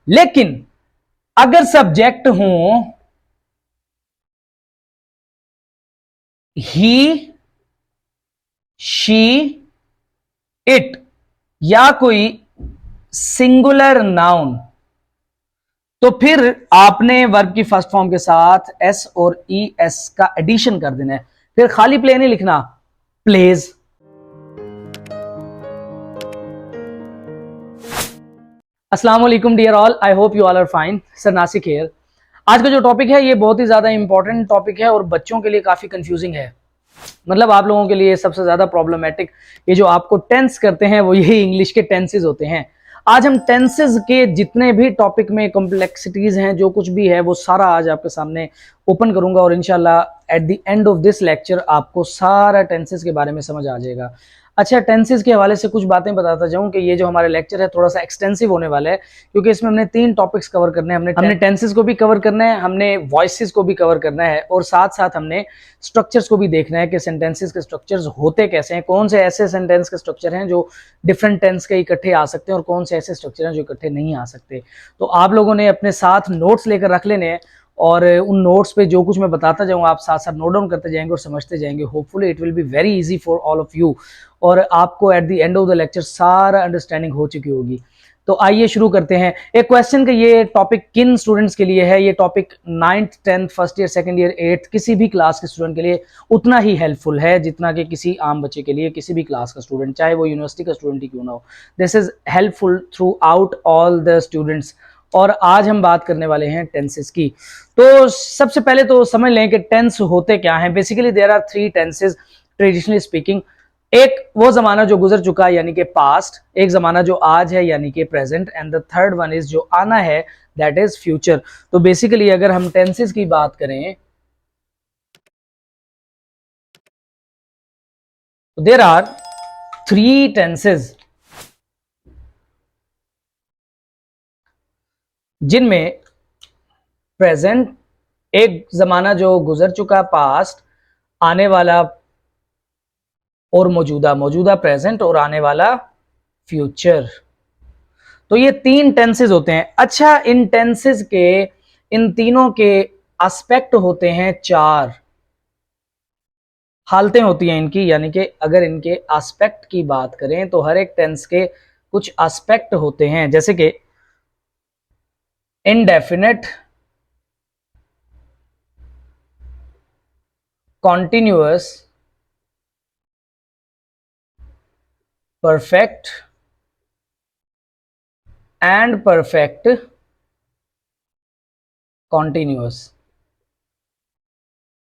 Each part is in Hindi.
लेकिन अगर सब्जेक्ट हो ही, शी, इट या कोई सिंगुलर नाउन, तो फिर आपने वर्ब की फर्स्ट फॉर्म के साथ एस और ई एस का एडिशन कर देना है। फिर खाली प्ले नहीं लिखना, प्लेज। अस्सलाम वालेकुम dear all, I hope you all are fine. Sir Nashik here. आज का जो टॉपिक है ये बहुत ही ज्यादा इंपॉर्टेंट टॉपिक है और बच्चों के लिए काफी कंफ्यूजिंग है। मतलब आप लोगों के लिए सबसे ज्यादा प्रॉब्लमेटिक ये जो आपको टेंस करते हैं वो यही इंग्लिश के टेंसेज होते हैं। आज हम टेंसेज के जितने भी टॉपिक में कॉम्प्लेक्सिटीज हैं, जो कुछ भी है, वो सारा आज आपके सामने ओपन करूंगा और इंशाल्लाह at the end of this lecture आपको सारा टेंसेज के बारे में समझ आ जाएगा। अच्छा, टेंसेज के हवाले से कुछ बातें बताता जाऊं कि ये जो हमारे लेक्चर है थोड़ा सा एक्सटेंसिव होने वाला है, क्योंकि इसमें हमने 3 टॉपिक्स कवर करने हैं। हमने टेंसेज को भी कवर करना है, हमने वॉइसेस को भी कवर करना है और साथ साथ हमने स्ट्रक्चर्स को भी देखना है कि सेंटेंसेस के स्ट्रक्चर्स होते कैसे हैं, कौन से ऐसे सेंटेंस के स्ट्रक्चर हैं जो डिफरेंट टेंस के इकट्ठे आ सकते हैं और कौन से ऐसे स्ट्रक्चर हैं जो इकट्ठे नहीं आ सकते। तो आप लोगों ने अपने साथ नोट्स लेकर रख लेने हैं और उन नोट्स पे जो कुछ मैं बताता जाऊंगा आप साथ साथ नोट डाउन करते जाएंगे और समझते जाएंगे। Hopefully it will be very easy for all of you और आपको at the end of the lecture सारा अंडरस्टैंडिंग हो चुकी होगी। तो आइए शुरू करते हैं। एक क्वेश्चन का ये टॉपिक किन स्टूडेंट्स के लिए है? ये topic 9th 10th first year second year 8th किसी भी क्लास के स्टूडेंट के लिए उतना ही हेल्पफुल है जितना कि किसी आम बच्चे के लिए, किसी भी क्लास का स्टूडेंट, चाहे वो यूनिवर्सिटी का स्टूडेंट ही क्यों ना हो। This is helpful through out all the students. और आज हम बात करने वाले हैं टेंसेस की। तो सबसे पहले तो समझ लें कि टेंस होते क्या हैं। Basically there are 3 tenses traditionally speaking. एक वो जमाना जो गुजर चुका है यानी कि पास्ट, एक जमाना जो आज है यानी कि present, and the third one is जो आना है, दैट इज फ्यूचर। तो बेसिकली अगर हम टेंसेस की बात करें तो देयर आर 3 टेंसेस जिनमें प्रेजेंट एक जमाना जो गुजर चुका पास्ट, आने वाला और मौजूदा, मौजूदा प्रेजेंट और आने वाला फ्यूचर। तो ये 3 टेंसेस होते हैं। अच्छा, इन टेंसेस के इन तीनों के एस्पेक्ट होते हैं 4 हालतें होती हैं इनकी, यानी कि अगर इनके एस्पेक्ट की बात करें तो हर एक टेंस के कुछ एस्पेक्ट होते हैं, जैसे कि indefinite, continuous, perfect and perfect continuous.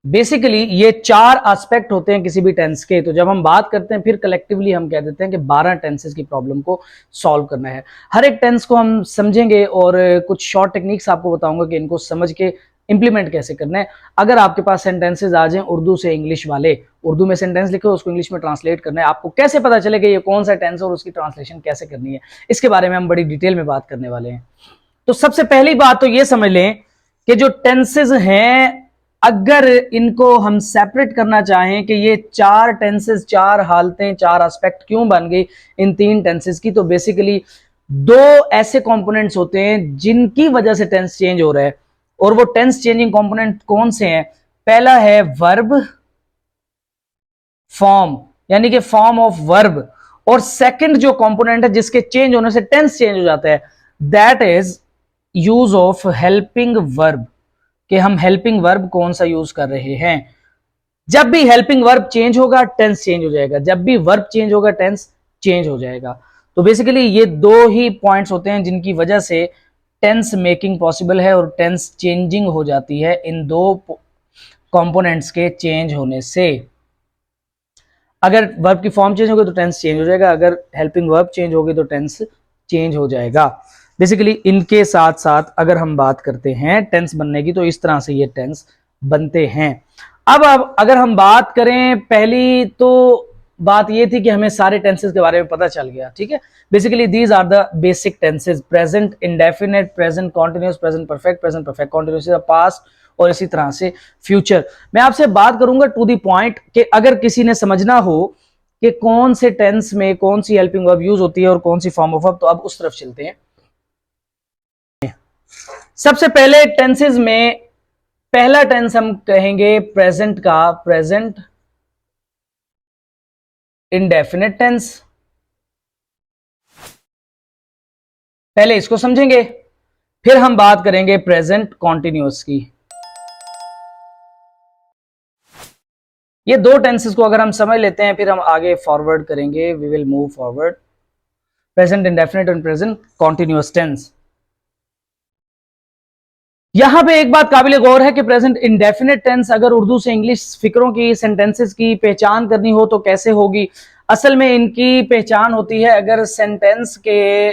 Basically ये 4 एस्पेक्ट होते हैं किसी भी टेंस के। तो जब हम बात करते हैं फिर कलेक्टिवली हम कह देते हैं कि 12 टेंसेस की प्रॉब्लम को सॉल्व करना है। हर एक टेंस को हम समझेंगे और कुछ शॉर्ट टेक्निक्स आपको बताऊंगा कि इनको समझ के इंप्लीमेंट कैसे करना है। अगर आपके पास सेंटेंसेस आ जाएं उर्दू से इंग्लिश वाले, उर्दू में सेंटेंस लिखे उसको इंग्लिश में ट्रांसलेट करना है, आपको कैसे पता चलेगा ये कौन सा टेंस और उसकी ट्रांसलेशन कैसे करनी है, इसके बारे में हम बड़ी डिटेल में बात करने वाले हैं। तो सबसे पहली बात तो ये समझ लें कि जो टेंसेस हैं, अगर इनको हम सेपरेट करना चाहें कि ये 4 टेंसेस, 4 हालतें, 4 एस्पेक्ट क्यों बन गई इन 3 टेंसेस की, तो बेसिकली 2 ऐसे कंपोनेंट्स होते हैं जिनकी वजह से टेंस चेंज हो रहा है। और वो टेंस चेंजिंग कंपोनेंट कौन से हैं? पहला है वर्ब फॉर्म, यानी कि फॉर्म ऑफ वर्ब। और सेकंड जो कंपोनेंट है जिसके चेंज होने से टेंस चेंज हो जाता है, that is use of helping verb, कि हम हेल्पिंग वर्ब कौन सा यूज कर रहे हैं। जब भी हेल्पिंग वर्ब चेंज होगा टेंस चेंज हो जाएगा, जब भी वर्ब चेंज होगा टेंस चेंज हो जाएगा। तो बेसिकली ये 2 ही पॉइंट्स होते हैं जिनकी वजह से टेंस मेकिंग पॉसिबल है और टेंस चेंजिंग हो जाती है इन 2 कंपोनेंट्स के चेंज होने से। अगर वर्ब की फॉर्म चेंज होगी तो टेंस चेंज हो जाएगा, अगर हेल्पिंग वर्ब चेंज होगी तो टेंस चेंज हो जाएगा। बेसिकली इनके साथ साथ अगर हम बात करते हैं टेंस बनने की, तो इस तरह से ये टेंस बनते हैं। अब अगर हम बात करें, पहली तो बात ये थी कि हमें सारे टेंसेस के बारे में पता चल गया, ठीक है। Basically these are the basic tenses: present indefinite, present continuous, present perfect continuous, past और इसी तरह से फ्यूचर। मैं आपसे बात करूंगा टू दी पॉइंट कि अगर किसी ने समझना हो कि कौन से टेंस में कौन सी हेल्पिंग वर्ब यूज होती है और कौन सी फॉर्म ऑफ वर्ब, तो अब उस तरफ चलते हैं। सबसे पहले टेंसेस में पहला टेंस हम कहेंगे प्रेजेंट का, प्रेजेंट इंडेफिनिट टेंस। पहले इसको समझेंगे, फिर हम बात करेंगे प्रेजेंट कॉन्टिन्यूअस की। ये दो टेंसेस को अगर हम समझ लेते हैं, फिर हम आगे फॉरवर्ड करेंगे, we will move forward. Present indefinite and present continuous tense. यहां पे एक बात काबिल गौर है कि प्रेजेंट इंडेफिनिट टेंस अगर उर्दू से इंग्लिश फिक्रों की, सेंटेंसेस की पहचान करनी हो तो कैसे होगी। असल में इनकी पहचान होती है अगर सेंटेंस के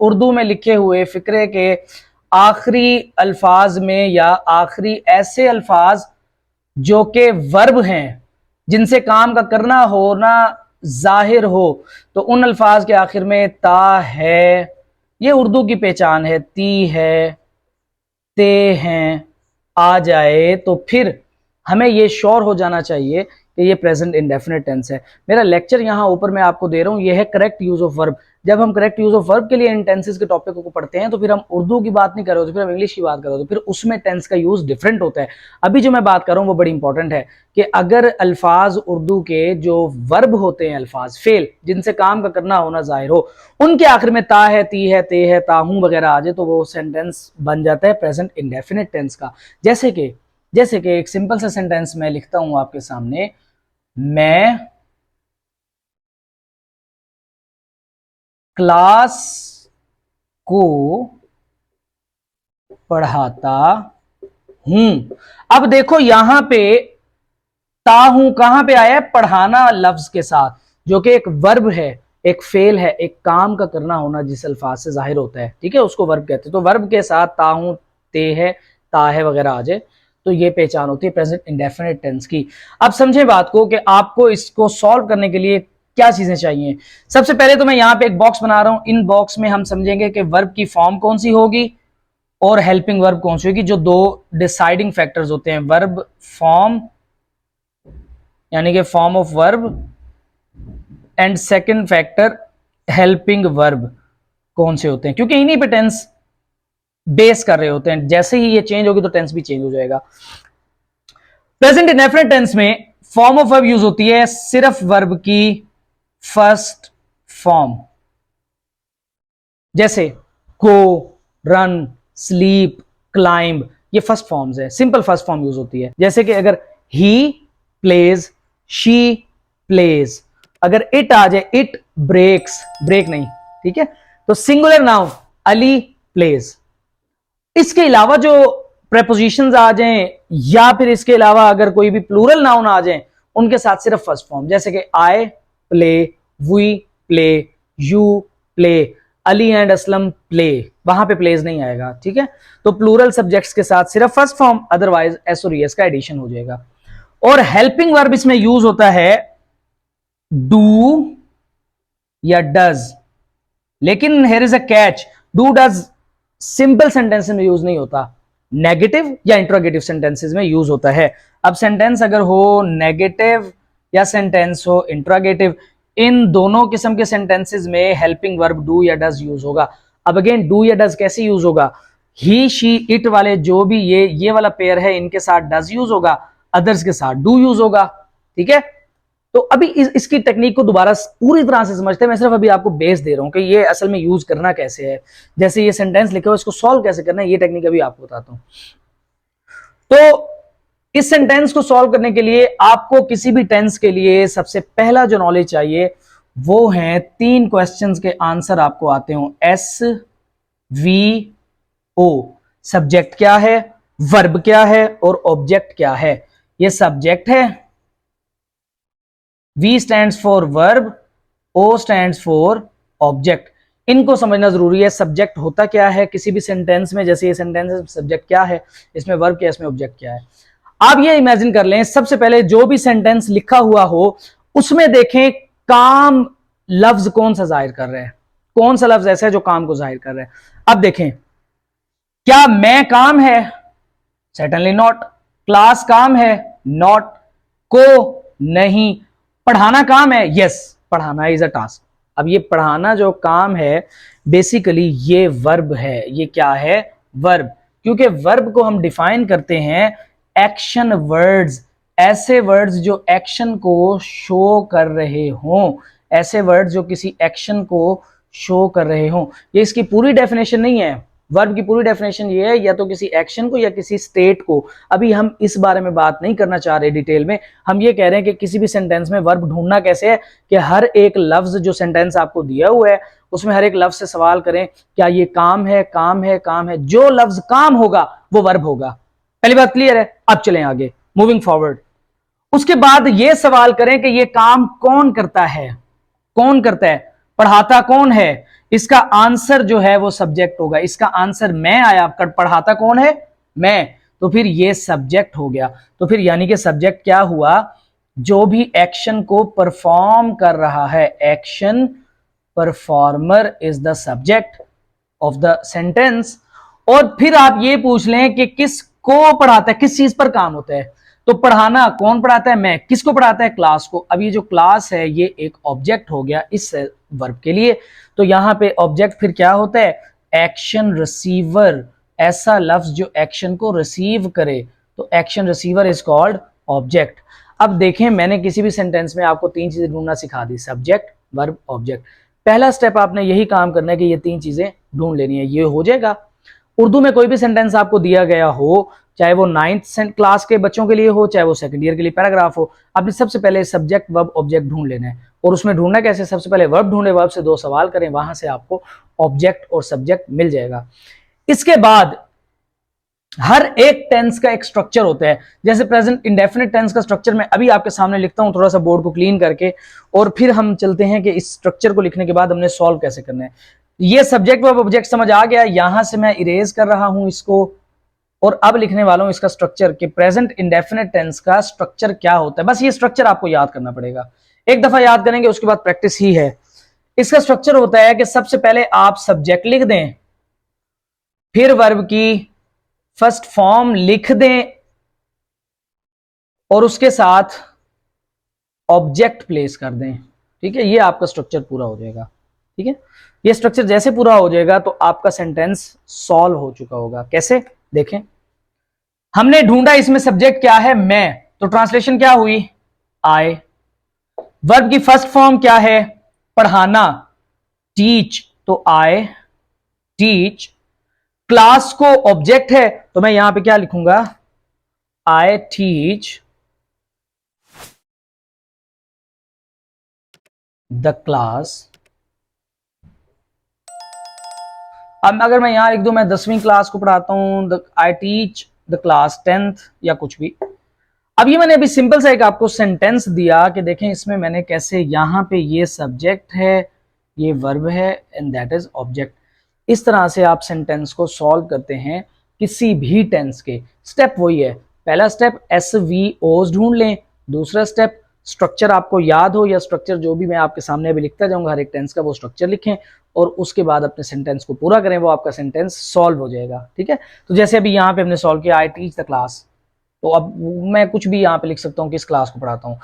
उर्दू में लिखे हुए फिक्रे के आखिरी अल्फाज में या आखिरी ऐसे अल्फाज जो कि वर्ब हैं, जिनसे काम का करना होना जाहिर हो, तो उन अल्फाज के आखिर में ता है, ये उर्दू की पहचान है, ती है, ते हैं, आ जाए, तो फिर हमें ये श्योर हो जाना चाहिए कि ये प्रेजेंट इंडेफिनिट टेंस है। मेरा लेक्चर यहां ऊपर मैं आपको दे रहा हूं, ये है करेक्ट यूज ऑफ वर्ब। जब हम करेक्ट यूज ऑफ वर्ब के लिए इन टेंसेस के टॉपिक को पढ़ते हैं तो फिर हम उर्दू की बात नहीं कर रहे होते, फिर हम इंग्लिश की बात कर रहे होते, फिर उसमें टेंस का यूज डिफरेंट होता है। अभी जो मैं बात कर रहा हूं वो बड़ी इंपॉर्टेंट है कि अगर अल्फाज उर्दू के जो वर्ब होते हैं, अल्फाज फेल जिनसे काम का करना होना जाहिर हो, उनके आखिर में ता है, ती है, ते है, ताहू वगैरह आ जाए, तो वो सेंटेंस बन जाता है प्रेजेंट इंडेफिनिट टेंस का। जैसे कि एक सिंपल सा सेंटेंस मैं लिखता हूं आपके सामने, मैं क्लास को पढ़ाता हूं। अब देखो यहां पे ता हूं कहां पे आया है, पढ़ाना लफ्ज के साथ, जो कि एक वर्ब है, एक फेल है, एक काम का करना होना जिस अल्फाज से जाहिर होता है, ठीक है, उसको वर्ब कहते हैं। तो वर्ब के साथ ता हूं, ते है, ता है वगैरह आ जाए तो ये पहचान होती है प्रेजेंट इंडेफिनिट टेंस की। अब समझे बात को कि आपको इसको सॉल्व करने के लिए क्या चीजें चाहिए। सबसे पहले तो मैं यहां पे एक बॉक्स बना रहा हूं, इन बॉक्स में हम समझेंगे कि वर्ब की फॉर्म कौन सी होगी और हेल्पिंग वर्ब कौन सी होगी, जो दो डिसाइडिंग फैक्टर्स होते हैं। वर्ब फॉर्म यानी कि form of verb, and second factor helping verb कौन से होते हैं, क्योंकि इन्हीं पे टेंस बेस कर रहे होते हैं। जैसे ही ये चेंज होगी तो टेंस भी चेंज हो जाएगा। प्रेजेंट इंडेफिनिट टेंस में फॉर्म ऑफ वर्ब यूज होती है सिर्फ वर्ब की फर्स्ट फॉर्म, जैसे गो, रन, स्लीप, क्लाइंब, ये फर्स्ट फॉर्म्स है, सिंपल फर्स्ट फॉर्म यूज होती है। जैसे कि अगर ही प्लेज, शी प्लेज, अगर इट आ जाए, इट ब्रेक्स, ब्रेक नहीं, ठीक है, तो सिंगुलर नाउन अली प्लेज। इसके अलावा जो प्रेपोजिशंस आ जाएं या फिर इसके अलावा अगर कोई भी प्लूरल नाउन आ जाएं, उनके साथ सिर्फ फर्स्ट फॉर्म, जैसे कि I play, we play, you play, Ali and Aslam play, वहां पे प्लेज नहीं आएगा, ठीक है। तो प्लूरल सब्जेक्ट्स के साथ सिर्फ फर्स्ट फॉर्म, अदरवाइज एस और एस का एडिशन हो जाएगा। और हेल्पिंग वर्ब इसमें यूज होता है डू या डज, लेकिन here is a catch, do does simple sentences में यूज नहीं होता, नेगेटिव या इंट्रोगेटिव सेंटेंसेस में यूज होता है। अब सेंटेंस अगर हो नेगेटिव या सेंटेंस हो इंट्रोगेटिव, इन दोनों किस्म के सेंटेंसेस में हेल्पिंग वर्ब डू या डज यूज होगा। अब अगेन डू या डज कैसे यूज होगा, ही, शी, इट वाले जो भी ये वाला पेयर है, इनके साथ डज यूज होगा, अदर्स के साथ डू यूज होगा, ठीक है। तो अभी इसकी टेक्निक को दोबारा पूरी तरह से समझते हैं, मैं सिर्फ अभी आपको बेस दे रहा हूं कि ये असल में यूज करना कैसे है। जैसे ये सेंटेंस लिखा हो, इसको सॉल्व कैसे करना है, ये टेक्निक अभी आपको बताता हूं। तो इस सेंटेंस को सॉल्व करने के लिए आपको किसी भी टेंस के लिए सबसे पहला जो नॉलेज चाहिए वो है 3 क्वेश्चंस के आंसर आपको आते हो। एस वी ओ, सब्जेक्ट क्या है, वर्ब क्या है और ऑब्जेक्ट क्या है। ये सब्जेक्ट है, V stands for verb, O stands for object। इनको समझना जरूरी है। सब्जेक्ट होता क्या है किसी भी सेंटेंस में, जैसे ये सेंटेंस है, सब्जेक्ट क्या है, इसमें वर्ब क्या है, इसमें ऑब्जेक्ट क्या है। आप ये इमेजिन कर लें, सबसे पहले जो भी सेंटेंस लिखा हुआ हो उसमें देखें काम लफ्ज कौन सा जाहिर कर रहा है, कौन सा लफ्ज ऐसा है जो काम को जाहिर कर रहा है। अब देखें, क्या मैं काम है, सर्टेनली नॉट। क्लास काम है, नॉट। को नहीं। पढ़ाना काम है, यस, पढ़ाना इज अ टास्क। अब ये पढ़ाना जो काम है बेसिकली ये वर्ब है, ये क्या है, वर्ब, क्योंकि वर्ब को हम डिफाइन करते हैं एक्शन वर्ड्स, ऐसे वर्ड्स जो एक्शन को शो कर रहे हों, ऐसे वर्ड्स जो किसी एक्शन को शो कर रहे हों। ये इसकी पूरी डेफिनेशन नहीं है, वर्ब की पूरी डेफिनेशन ये है या तो किसी एक्शन को या किसी स्टेट को। अभी हम इस बारे में बात नहीं करना चाह रहे डिटेल में, हम ये कह रहे हैं कि किसी भी सेंटेंस में वर्ब ढूंढना कैसे है कि हर एक लफ्ज जो सेंटेंस आपको दिया हुआ है उसमें हर एक लफ्ज से सवाल करें क्या ये काम है, काम है, काम है, जो लफ्ज काम होगा वो वर्ब होगा। पहली बात क्लियर है। अब चलें आगे, मूविंग फॉरवर्ड। उसके बाद ये सवाल करें कि ये काम कौन करता है, कौन करता है, पढ़ाता कौन है। इसका आंसर जो है वो सब्जेक्ट होगा, इसका आंसर मैं आया, पढ़ाता कौन है, मैं, तो फिर ये सब्जेक्ट हो गया। तो फिर यानी कि सब्जेक्ट क्या हुआ, जो भी एक्शन को परफॉर्म कर रहा है, action performer is the subject of the sentence. और फिर आप ये पूछ लें कि किसको पढ़ाता है, किस चीज पर काम होता है। तो पढ़ाना कौन पढ़ाता है, मैं, किसको पढ़ाता है, क्लास को। अब ये जो क्लास है ये एक ऑब्जेक्ट हो गया इस वर्ब के लिए। तो यहां पे ऑब्जेक्ट फिर क्या होता है, एक्शन रिसीवर, ऐसा लफ्ज जो एक्शन को रिसीव करे, तो action receiver is called object. अब देखें, मैंने किसी भी सेंटेंस में आपको तीन चीजें ढूंढना सिखा दी, सब्जेक्ट, वर्ब, ऑब्जेक्ट। पहला स्टेप आपने यही काम करना है कि ये तीन चीजें ढूंढ लेनी है, ये हो जाएगा। उर्दू में कोई भी सेंटेंस आपको दिया गया हो, चाहे वो 9th क्लास के बच्चों के लिए हो, चाहे वो सेकंड ईयर के लिए पैराग्राफ हो, आपने सबसे पहले सब्जेक्ट, वर्ब, ऑब्जेक्ट ढूंढ लेना है। और उसमें ढूंढना कैसे, सबसे पहले वर्ब ढूंढे, वर्ब से दो सवाल करें, वहां से आपको ऑब्जेक्ट और सब्जेक्ट मिल जाएगा। इसके बाद हर एक टेंस का एक स्ट्रक्चर होता है। जैसे प्रेजेंट इंडेफिनिट टेंस का स्ट्रक्चर मैं अभी आपके सामने लिखता हूं, थोड़ा सा बोर्ड को क्लीन करके, और फिर हम चलते हैं कि इस स्ट्रक्चर को लिखने के बाद हमने सॉल्व कैसे करना है। ये सब्जेक्ट वर्ब ऑब्जेक्ट समझ आ गया, यहां से मैं इरेज कर रहा हूं इसको, और अब लिखने वाला हूं इसका स्ट्रक्चर कि प्रेजेंट इंडेफिनिट टेंस का स्ट्रक्चर क्या होता है। बस ये स्ट्रक्चर आपको याद करना पड़ेगा, एक दफा याद करेंगे उसके बाद प्रैक्टिस ही है। इसका स्ट्रक्चर होता है कि सबसे पहले आप सब्जेक्ट लिख दें, फिर वर्ब की फर्स्ट फॉर्म लिख दें, और उसके साथ ऑब्जेक्ट प्लेस कर दें। ठीक है, ये आपका स्ट्रक्चर पूरा हो जाएगा। ठीक है, ये स्ट्रक्चर जैसे पूरा हो जाएगा तो आपका सेंटेंस सॉल्व हो चुका होगा। कैसे, देखें, हमने ढूंढा इसमें सब्जेक्ट क्या है, मैं, तो ट्रांसलेशन क्या हुई, आई। वर्ब की फर्स्ट फॉर्म क्या है, पढ़ाना, टीच, तो आई टीच। क्लास को ऑब्जेक्ट है तो मैं यहां पे क्या लिखूंगा, आई टीच द क्लास। अब अगर मैं यहां लिख दूं मैं 10वीं क्लास को पढ़ाता हूं, I teach the class 10th, या कुछ भी। अब ये मैंने अभी सिंपल सा एक आपको सेंटेंस दिया कि देखें इसमें मैंने कैसे, यहां पे ये सब्जेक्ट है, ये वर्ब है, एंड दैट इज ऑब्जेक्ट। इस तरह से आप सेंटेंस को सॉल्व करते हैं किसी भी टेंस के। स्टेप वही है, पहला स्टेप एस वी ओज ढूंढ लें, दूसरा स्टेप स्ट्रक्चर आपको याद हो, या स्ट्रक्चर जो भी मैं आपके सामने अभी लिखता जाऊंगा हर एक टेंस का, वो स्ट्रक्चर लिखें, और उसके बाद अपने सेंटेंस को पूरा करें, वो आपका सेंटेंस सॉल्व हो जाएगा। ठीक है, तो जैसे अभी यहाँ पे हमने सॉल्व किया, आई टीच द क्लास, तो अब मैं कुछ भी यहां पे लिख सकता हूं कि इस क्लास को पढ़ाता हूं।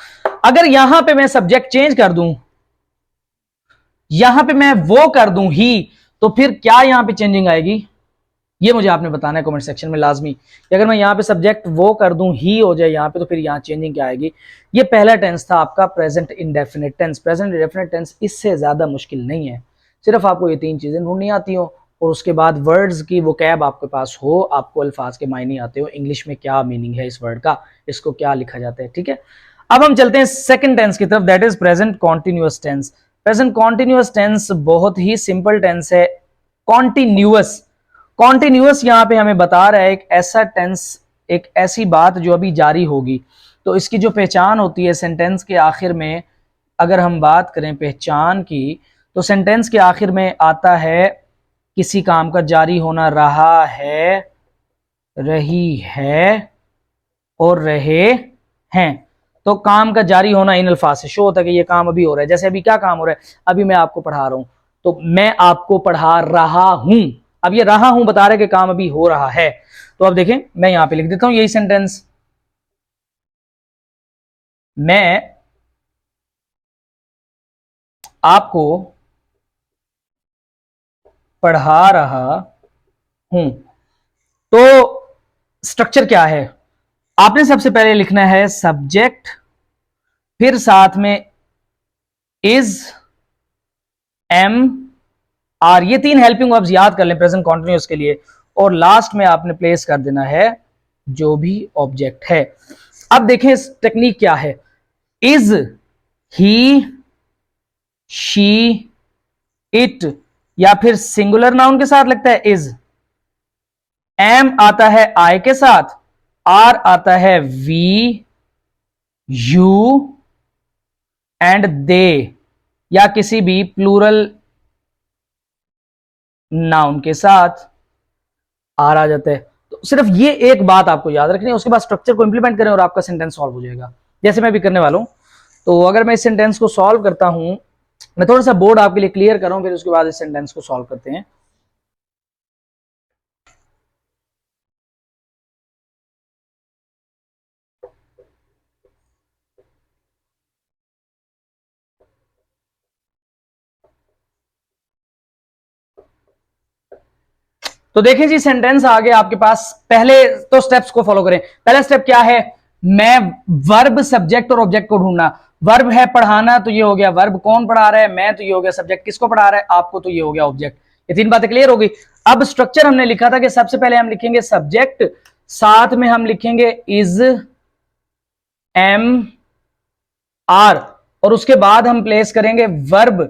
अगर यहां पे मैं सब्जेक्ट चेंज कर दूं, यहां पे मैं वो कर दूं ही, तो फिर क्या यहां पे चेंजिंग आएगी, ये मुझे आपने बताना है कमेंट सेक्शन में लाजमी। अगर मैं यहां पे सब्जेक्ट वो कर दूं ही हो जाए यहां पे, तो फिर यहां चेंजिंग क्या आएगी। ये पहला टेंस था आपका present indefinite tense. Present indefinite tense इससे ज्यादा मुश्किल नहीं है, सिर्फ आपको ये तीन चीजें ढूंढनी आती हो, और उसके बाद वर्ड्स की वो कैब आपके पास हो, आपको अल्फाज के मायने आते हो, इंग्लिश में क्या मीनिंग है इस वर्ड का, इसको क्या लिखा जाता है। ठीक है, अब हम चलते हैं सेकंड टेंस की तरफ, that is present continuous tense. Present continuous tense बहुत ही सिंपल टेंस है। कॉन्टिन्यूअस, कॉन्टिन्यूअस यहां पे हमें बता रहा है एक ऐसा टेंस, एक ऐसी बात जो अभी जारी होगी। तो इसकी जो पहचान होती है सेंटेंस के आखिर में, अगर हम बात करें पहचान की, तो सेंटेंस के आखिर में आता है किसी काम का जारी होना, रहा है, रही है, और रहे हैं। तो काम का जारी होना इन अल्फाज से शो होता है कि ये काम अभी हो रहा है। जैसे अभी क्या काम हो रहा है, अभी मैं आपको पढ़ा रहा हूं, तो मैं आपको पढ़ा रहा हूं, अब ये रहा हूं बता रहे कि काम अभी हो रहा है। तो अब देखें, मैं यहां पे लिख देता हूं यही सेंटेंस, मैं आपको पढ़ा रहा हूं। स्ट्रक्चर क्या है, आपने सबसे पहले लिखना है सब्जेक्ट, फिर साथ में इज, एम, आर, ये तीन हेल्पिंग वर्ब्स याद कर लें प्रेजेंट कॉन्टिन्यूअस के लिए, और लास्ट में आपने प्लेस कर देना है जो भी ऑब्जेक्ट है। अब देखें इस टेक्निक क्या है। इज, ही, शी, इट, या फिर सिंगुलर नाउन के साथ लगता है इज, एम आता है आई के साथ, आर आता है वी, यू एंड दे, या किसी भी प्लूरल नाउन के साथ आर आ जाता है। तो सिर्फ ये एक बात आपको याद रखनी है, उसके बाद स्ट्रक्चर को इंप्लीमेंट करें और आपका सेंटेंस सॉल्व हो जाएगा, जैसे मैं भी करने वाला हूं। तो अगर मैं इस सेंटेंस को सॉल्व करता हूं, मैं थोड़ा सा बोर्ड आपके लिए क्लियर कर रहा हूं, फिर उसके बाद इस सेंटेंस को सॉल्व करते हैं। तो देखिए जी, सेंटेंस आ गया आपके पास। पहले तो स्टेप्स को फॉलो करें। पहला स्टेप क्या है, मैं वर्ब, सब्जेक्ट और ऑब्जेक्ट को ढूंढना। वर्ब है पढ़ाना, तो ये हो गया वर्ब, कौन पढ़ा रहा है, मैं, तो ये हो गया सब्जेक्ट, किसको पढ़ा रहा है, आपको, तो ये हो गया ऑब्जेक्ट। ये तीन बातें क्लियर हो गई। अब स्ट्रक्चर हमने लिखा था कि सबसे पहले हम लिखेंगे सब्जेक्ट, साथ में हम लिखेंगे इज, एम, आर, और उसके बाद हम प्लेस करेंगे वर्ब।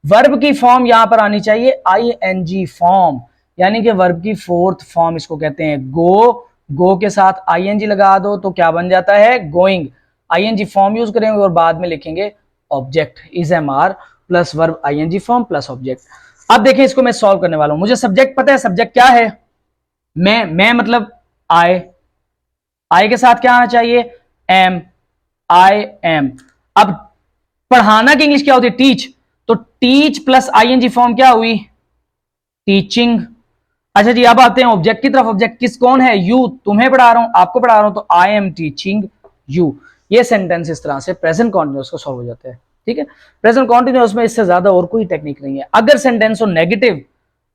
वर्ब की फॉर्म यहां पर आनी चाहिए आईएनजी फॉर्म, यानी कि वर्ब की फोर्थ फॉर्म इसको कहते हैं। गो, गो के साथ आईएनजी लगा दो तो क्या बन जाता है, गोइंग। आईएनजी फॉर्म यूज करेंगे और बाद में लिखेंगे object, is, am, are plus verb ING form plus object. अब देखिए इसको मैं सॉल्व करने वाला हूं। मुझे सब्जेक्ट पता है, सब्जेक्ट क्या है, मैं मतलब आई, आई के साथ क्या आना चाहिए, एम, आई एम। अब पढ़ाना की इंग्लिश क्या होती है, टीच, तो टीच प्लस आईएनजी फॉर्म क्या हुई, टीचिंग। अच्छा जी, अब आते हैं ऑब्जेक्ट की तरफ। ऑब्जेक्ट किस, कौन है, यू, तुम्हें पढ़ा रहा हूं, आपको पढ़ा रहा हूं, तो आई एम टीचिंग यू। ये सेंटेंस इस तरह से प्रेजेंट कॉन्टिन्यूअस को सॉल्व हो जाता है। ठीक है, प्रेजेंट कॉन्टिन्यूअस में इससे ज्यादा और कोई टेक्निक नहीं है। अगर सेंटेंस हो नेगेटिव,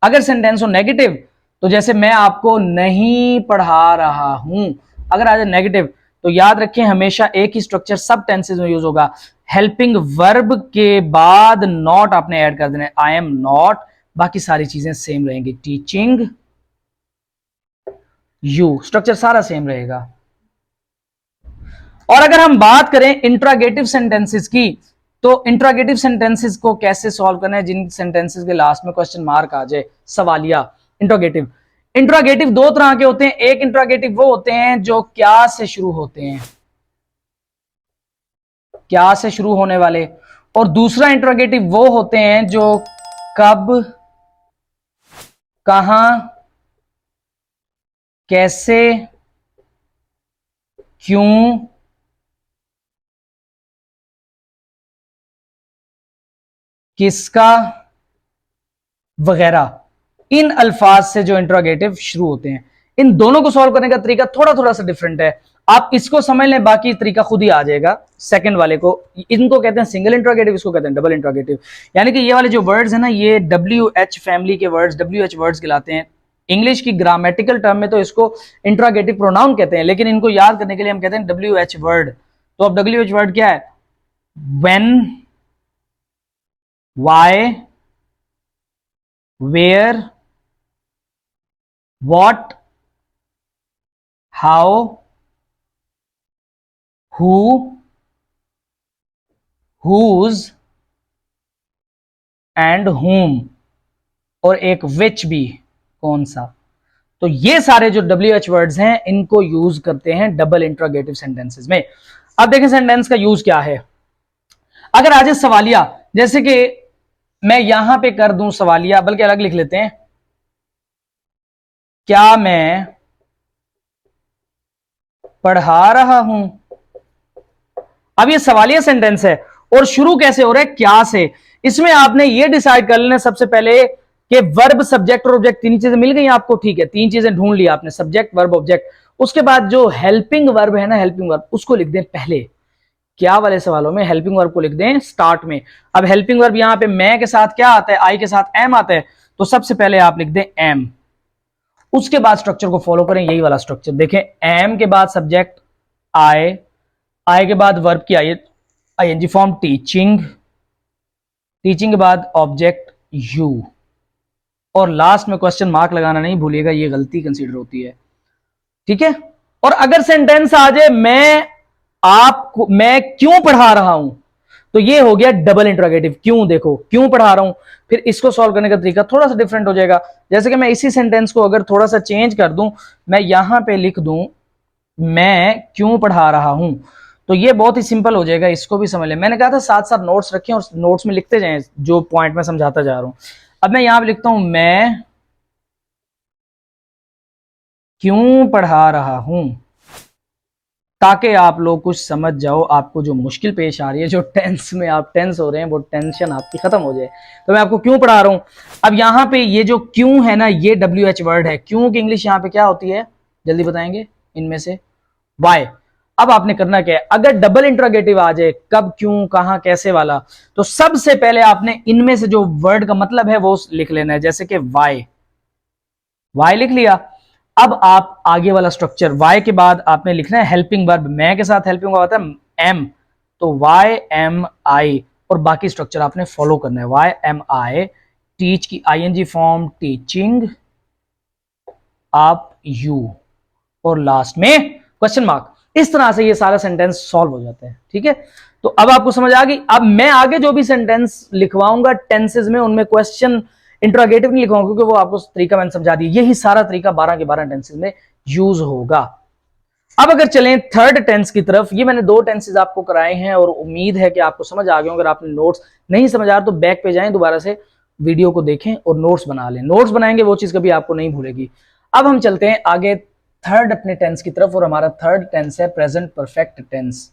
अगर सेंटेंस हो नेगेटिव, तो जैसे मैं आपको नहीं पढ़ा रहा हूं, अगर आ जाए नेगेटिव, तो याद रखें हमेशा एक ही स्ट्रक्चर सब टेंसेज में यूज होगा। हेल्पिंग वर्ब के बाद नॉट आपने ऐड कर देना है, आई एम नॉट, बाकी सारी चीजें सेम रहेंगी, टीचिंग यू, स्ट्रक्चर सारा सेम रहेगा। और अगर हम बात करें इंट्रागेटिव सेंटेंसेस की, तो इंट्रागेटिव सेंटेंसेस को कैसे सॉल्व करना है, जिन सेंटेंसेस के लास्ट में क्वेश्चन मार्क आ जाए, सवालिया। इंट्रागेटिव, इंट्रागेटिव दो तरह के होते हैं। एक इंट्रागेटिव वो होते हैं जो क्या से शुरू होते हैं, क्या से शुरू होने वाले, और दूसरा इंट्रोगेटिव वो होते हैं जो कब, कहां, कैसे, क्यों, किसका वगैरह, इन अल्फाज से जो इंट्रोगेटिव शुरू होते हैं। इन दोनों को सॉल्व करने का तरीका थोड़ा थोड़ा सा डिफरेंट है। आप इसको समझ लें, बाकी तरीका खुद ही आ जाएगा। सेकंड वाले को, इनको कहते हैं सिंगल इंट्रोगेटिव, इसको कहते हैं डबल इंट्रोगेटिव। यानी कि ये वाले जो वर्ड्स है ना, ये WH फैमिली के वर्ड्स, WH वर्ड्स कहलाते हैं। इंग्लिश की ग्रामेटिकल टर्म में तो इसको इंट्रोगेटिव प्रोनाउन कहते हैं, लेकिन इनको याद करने के लिए हम कहते हैं WH वर्ड। तो अब WH वर्ड क्या है, when, why, where, what, how, who, whose and whom, और एक विच भी, कौन सा। तो ये सारे जो WH वर्ड्स हैं इनको यूज करते हैं डबल इंट्रोगेटिव सेंटेंसेस में। अब देखें सेंटेंस का यूज क्या है। अगर आज सवालिया, जैसे कि मैं यहां पे कर दूं सवालिया, बल्कि अलग लिख लेते हैं, क्या मैं पढ़ा रहा हूं। अब ये सवालिया सेंटेंस है और शुरू कैसे हो रहा है, क्या से। इसमें आपने ये डिसाइड कर लेना सबसे पहले कि वर्ब, सब्जेक्ट और ऑब्जेक्ट, तीन चीजें मिल गई आपको। ठीक है, तीन चीजें ढूंढ ली आपने, सब्जेक्ट, वर्ब, ऑब्जेक्ट। उसके बाद जो हेल्पिंग वर्ब है ना, हेल्पिंग वर्ब, उसको लिख दें पहले। क्या वाले सवालों में हेल्पिंग वर्ब को लिख दें स्टार्ट में। अब हेल्पिंग वर्ब यहां पे मैं के साथ क्या आता है, आई के साथ एम आता है, तो सबसे पहले आप लिख दें एम। उसके बाद स्ट्रक्चर को फॉलो करें, यही वाला स्ट्रक्चर देखें। एम के बाद सब्जेक्ट आई, आई के बाद वर्ब की आईएनजी फॉर्म टीचिंग, टीचिंग के बाद ऑब्जेक्ट यू, और लास्ट में क्वेश्चन मार्क लगाना नहीं भूलिएगा, ये गलती कंसीडर होती है, ठीक है। और अगर सेंटेंस आ जाए मैं क्यों पढ़ा रहा हूं, तो ये हो गया डबल इंट्रोगेटिव। क्यों, देखो क्यों पढ़ा रहा हूं, फिर इसको सॉल्व करने का तरीका थोड़ा सा डिफरेंट हो जाएगा। जैसे कि मैं इसी सेंटेंस को अगर थोड़ा सा चेंज कर दूं, मैं यहां पे लिख दूं मैं क्यों पढ़ा रहा हूं, तो ये बहुत ही सिंपल हो जाएगा, इसको भी समझ लें। मैंने कहा था साथ साथ नोट्स रखें और नोट्स में लिखते जाएं जो पॉइंट मैं समझाता जा रहा हूं। अब मैं यहां पे लिखता हूं मैं क्यों पढ़ा रहा हूं, ताकि आप लोग कुछ समझ जाओ, आपको जो मुश्किल पेश आ रही है, जो टेंस में आप टेंस हो रहे हैं, वो टेंशन आपकी खत्म हो जाए। तो मैं आपको क्यों पढ़ा रहा हूं। अब यहां पे ये जो क्यों है ना, ये WH वर्ड है। क्यों की इंग्लिश यहां पे क्या होती है, जल्दी बताएंगे इनमें से, वाई। अब आपने करना क्या है, अगर डबल इंट्रोगेटिव आ जाए, कब, क्यों, कहां, कैसे वाला, तो सबसे पहले आपने इनमें से जो वर्ड का मतलब है वो लिख लेना है। जैसे कि वाई, वाई लिख लिया। अब आप आगे वाला स्ट्रक्चर, वाई के बाद आपने लिखना है हेल्पिंग वर्ब, मैं के साथ हेल्पिंग वर्ब आता है एम, तो वाई एम आई, और बाकी स्ट्रक्चर आपने फॉलो करना है। वाई एम आई, टीच की आईएनजी फॉर्म टीचिंग, आप यू, और लास्ट में क्वेश्चन मार्क। इस तरह से ये सारा सेंटेंस सॉल्व हो जाता है, ठीक है। तो अब आपको समझ आ गई। अब मैं आगे जो भी सेंटेंस लिखवाऊंगा टेंसेज में, उनमें क्वेश्चन इंट्रोगेटिव नहीं लिखवाऊंगा, क्योंकि वो आपको तरीका मैंने समझा दिया। यही सारा तरीका 12 के 12 टेंसेज में यूज होगा। अब अगर चलें थर्ड टेंस की तरफ, ये मैंने 2 टेंसेज आपको कराए हैं और उम्मीद है कि आपको समझ आ गए। अगर आपने नोट्स नहीं समझ आ रहा तो बैक पे जाएं, दोबारा से वीडियो को देखें और नोट्स बना लें। नोट्स बनाएंगे वो चीज कभी आपको नहीं भूलेगी। अब हम चलते हैं आगे थर्ड अपने टेंस की तरफ, और हमारा थर्ड टेंस है प्रेजेंट परफेक्ट टेंस।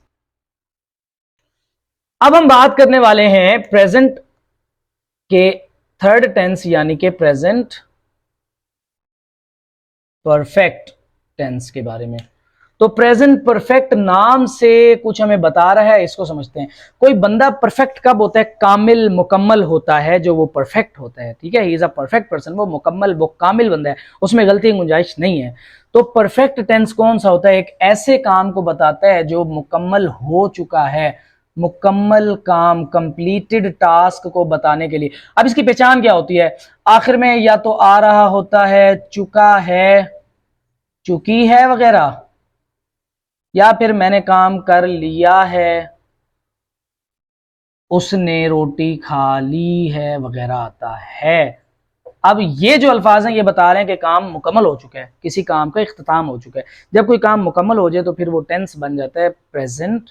अब हम बात करने वाले हैं प्रेजेंट के थर्ड टेंस यानी कि प्रेजेंट परफेक्ट टेंस के बारे में। तो प्रेजेंट परफेक्ट नाम से कुछ हमें बता रहा है, इसको समझते हैं। कोई बंदा परफेक्ट कब होता है, कामिल मुकम्मल होता है, जो वो परफेक्ट होता है, ठीक है। He is a perfect person, वो मुकम्मल, वो कामिल बंदा है, उसमें गलती गुंजाइश नहीं है। तो परफेक्ट टेंस कौन सा होता है, एक ऐसे काम को बताता है जो मुकम्मल हो चुका है, मुकम्मल काम, कंप्लीटेड टास्क को बताने के लिए। अब इसकी पहचान क्या होती है, आखिर में या तो आ रहा होता है, चुका है, चुकी है वगैरह, या फिर मैंने काम कर लिया है, उसने रोटी खा ली है वगैरह आता है। अब ये जो अल्फाज हैं ये बता रहे हैं कि काम मुकम्मल हो चुका है, किसी काम का इख्तिताम हो चुका है। जब कोई काम मुकम्मल हो जाए तो फिर वो टेंस बन जाता है प्रेजेंट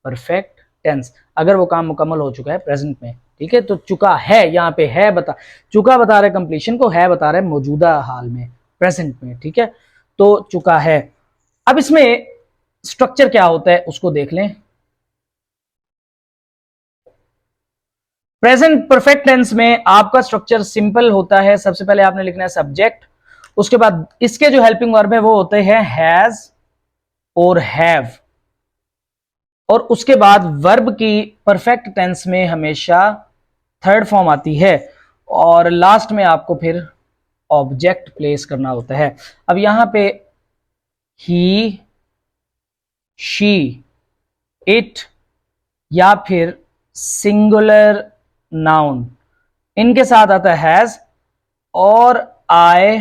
परफेक्ट टेंस, अगर वो काम मुकम्मल हो चुका है प्रेजेंट में, ठीक है। तो चुका है, यहाँ पे है चुका बता रहे कंप्लीशन को, है बता रहे मौजूदा हाल में, प्रेजेंट में, ठीक है। तो चुका है। अब इसमें स्ट्रक्चर क्या होता है उसको देख लें। प्रेजेंट परफेक्ट टेंस में आपका स्ट्रक्चर सिंपल होता है। सबसे पहले आपने लिखना है सब्जेक्ट, उसके बाद इसके जो हेल्पिंग वर्ब है वो होते हैं हैज और हैव, और उसके बाद वर्ब की परफेक्ट टेंस में हमेशा थर्ड फॉर्म आती है, और लास्ट में आपको फिर ऑब्जेक्ट प्लेस करना होता है। अब यहां पे ही, शी, इट, या फिर सिंगुलर नाउन, इनके साथ आता है हैज, और आई,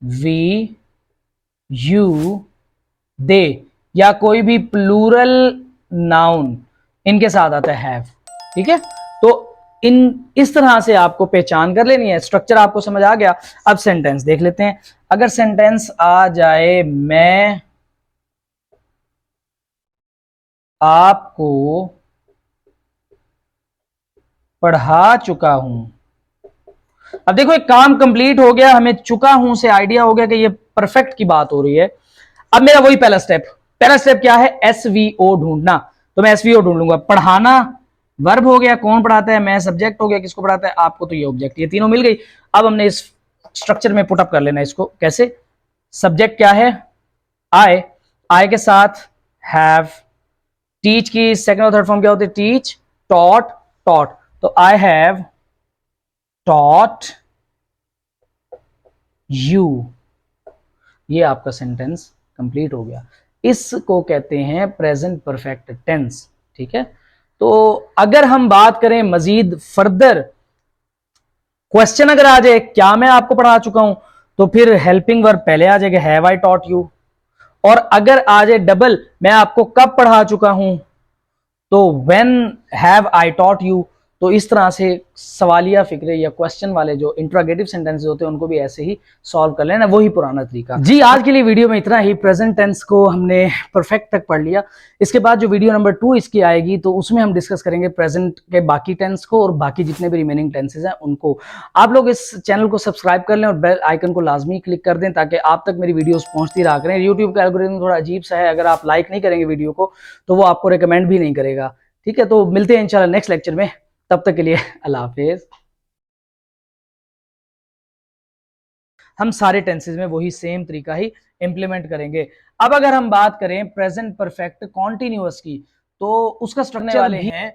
वी, यू, दे, या कोई भी प्लूरल नाउन, इनके साथ आता है हैव, ठीक है। तो इस तरह से आपको पहचान कर लेनी है। स्ट्रक्चर आपको समझ आ गया। अब सेंटेंस देख लेते हैं। अगर सेंटेंस आ जाए मैं आपको पढ़ा चुका हूं। अब देखो एक काम कंप्लीट हो गया, हमें चुका हूं से आइडिया हो गया कि ये परफेक्ट की बात हो रही है। अब मेरा वही पहला स्टेप क्या है, एसवीओ ढूंढना। तो मैं एसवीओ ढूंढ लूंगा। पढ़ाना वर्ब हो गया, कौन पढ़ाता है, मैं सब्जेक्ट हो गया, किसको पढ़ाता है, आपको, तो ये ऑब्जेक्ट, ये तीनों मिल गई। अब हमने इस स्ट्रक्चर में पुटअप कर लेना है इसको। कैसे, सब्जेक्ट क्या है, आई, आई के साथ हैव, टीच की सेकंड और थर्ड फॉर्म क्या होती है, टीच, टॉट, टॉट, तो आई हैव टॉट यू, ये आपका सेंटेंस कंप्लीट हो गया। इसको कहते हैं प्रेजेंट परफेक्ट टेंस। ठीक है, तो अगर हम बात करें मजीद फर्दर, क्वेश्चन अगर आ जाए क्या मैं आपको पढ़ा चुका हूं, तो फिर हेल्पिंग वर्ब पहले आ जाएगा हैव आई टॉट यू। और अगर आ जाए डबल, मैं आपको कब पढ़ा चुका हूं, तो when have I taught you. तो इस तरह से सवालिया फिक्रे या क्वेश्चन वाले जो इंट्रोगेटिव सेंटेंसेस होते हैं उनको भी ऐसे ही सॉल्व कर लेना, वही पुराना तरीका। जी आज के लिए वीडियो में इतना ही। प्रेजेंट टेंस को हमने परफेक्ट तक पढ़ लिया। इसके बाद जो वीडियो नंबर 2 इसकी आएगी तो उसमें हम डिस्कस करेंगे प्रेजेंट के बाकी टेंस को और बाकी जितने भी रिमेनिंग टेंसेज हैं उनको। आप लोग इस चैनल को सब्सक्राइब कर लें और बेल आइकन को लाजमी क्लिक कर दें ताकि आप तक मेरी वीडियोस पहुंचती रहा करें। यूट्यूब का एल्गोरिथम थोड़ा अजीब सा है, अगर आप लाइक नहीं करेंगे वीडियो को तो वो आपको रिकमेंड भी नहीं करेगा। ठीक है, तो मिलते हैं इंशाल्लाह नेक्स्ट लेक्चर में, तब तक के लिए अल्लाह हाफिज। हम सारे टेंसेज में वही सेम तरीका ही इंप्लीमेंट करेंगे। अब अगर हम बात करें प्रेजेंट परफेक्ट कॉन्टिन्यूअस की, तो उसका स्ट्रक्चर वाले हैं